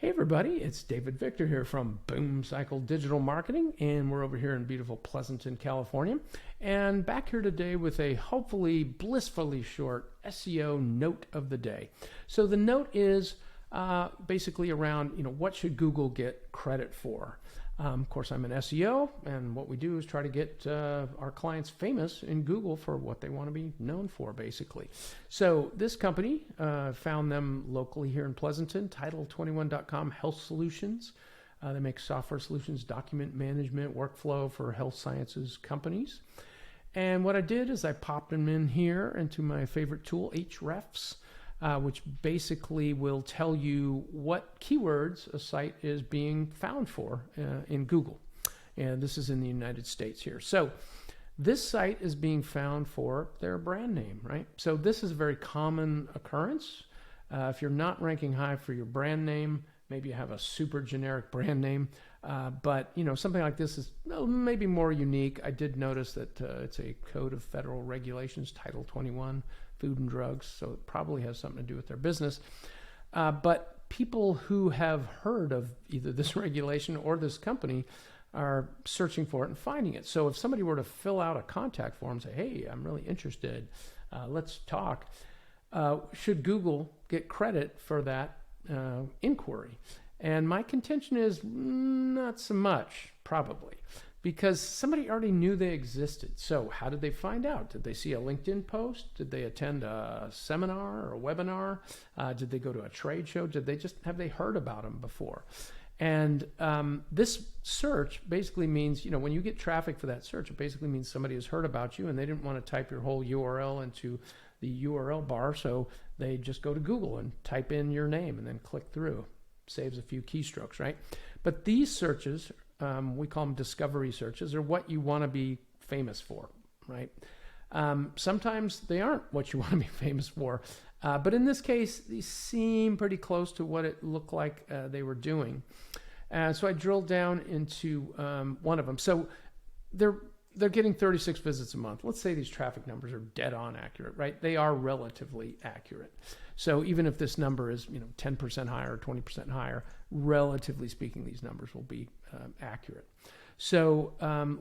Hey everybody, it's David Victor here from Boom Cycle Digital Marketing, and we're over here in beautiful Pleasanton, California, and back here today with a hopefully blissfully short SEO note of the day. So the note is basically around, what should Google get credit for? Of course, I'm an SEO, and what we do is try to get our clients famous in Google for what they want to be known for, basically. So this company, found them locally here in Pleasanton, Title21.com Health Solutions. They make software solutions, document management, workflow for health sciences companies. And what I did is I popped them in here into my favorite tool, hrefs. Which basically will tell you what keywords a site is being found for in Google. And this is in the United States here. So this site is being found for their brand name, right? So this is a very common occurrence. If you're not ranking high for your brand name, maybe you have a super generic brand name, but something like this is maybe more unique. I did notice that it's a Code of Federal Regulations, Title 21, Food and Drugs, so it probably has something to do with their business. But people who have heard of either this regulation or this company are searching for it and finding it. So if somebody were to fill out a contact form and say, hey, I'm really interested, let's talk, should Google get credit for that inquiry? And my contention is not so much, probably, because somebody already knew they existed. So how did they find out? Did they see a LinkedIn post? Did they attend a seminar or a webinar? Did they go to a trade show? Have they heard about them before? And this search basically means, when you get traffic for that search, it basically means somebody has heard about you and they didn't want to type your whole URL into the URL bar, so they just go to Google and type in your name and then click through. Saves a few keystrokes, right? But these searches, we call them discovery searches, are what you want to be famous for, right? Sometimes they aren't what you want to be famous for, but in this case, these seem pretty close to what it looked like they were doing. So I drilled down into one of them. So they're getting 36 visits a month. Let's say these traffic numbers are dead on accurate, right? They are relatively accurate. So even if this number is 10% higher, 20% higher, relatively speaking, these numbers will be accurate. So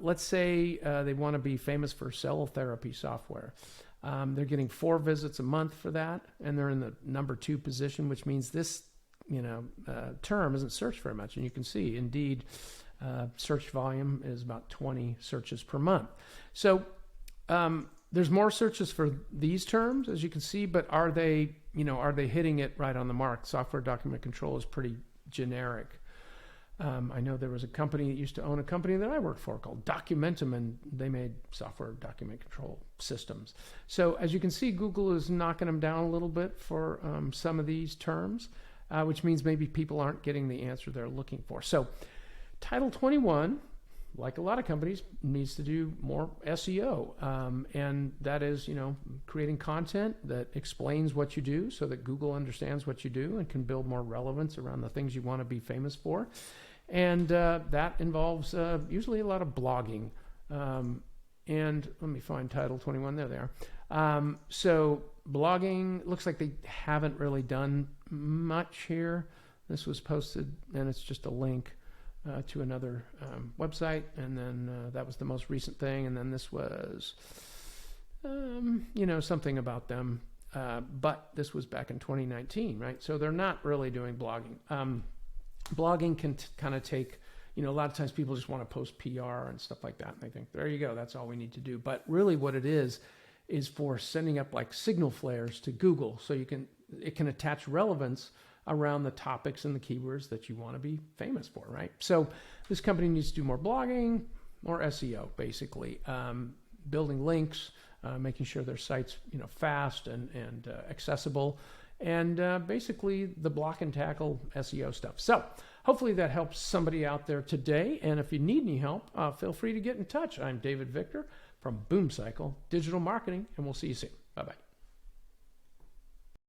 let's say they want to be famous for cell therapy software. They're getting 4 visits a month for that, and they're in the number 2 position, which means this term isn't searched very much. And you can see, indeed, search volume is about 20 searches per month. So there's more searches for these terms, as you can see, but are they hitting it right on the mark? Software document control is pretty generic. I know there was a company that used to own a company that I worked for called Documentum, and they made software document control systems. So as you can see, Google is knocking them down a little bit for some of these terms, which means maybe people aren't getting the answer they're looking for. So Title 21, like a lot of companies, needs to do more SEO. And that is, creating content that explains what you do so that Google understands what you do and can build more relevance around the things you want to be famous for. And that involves usually a lot of blogging. And let me find Title 21. There they are. So blogging, looks like they haven't really done much here. This was posted, and it's just a link to another website, and then that was the most recent thing, and then this was something about them, but this was back in 2019, right? So they're not really doing blogging. Blogging can kind of take, a lot of times people just want to post PR and stuff like that, and they think, there you go, that's all we need to do. But really what it is for sending up like signal flares to Google, so it can attach relevance around the topics and the keywords that you want to be famous for, right? So this company needs to do more blogging, more SEO, basically, building links, making sure their site's fast and accessible, and basically the block and tackle SEO stuff. So hopefully that helps somebody out there today. And if you need any help, feel free to get in touch. I'm David Victor from Boom Cycle Digital Marketing, and we'll see you soon. Bye-bye.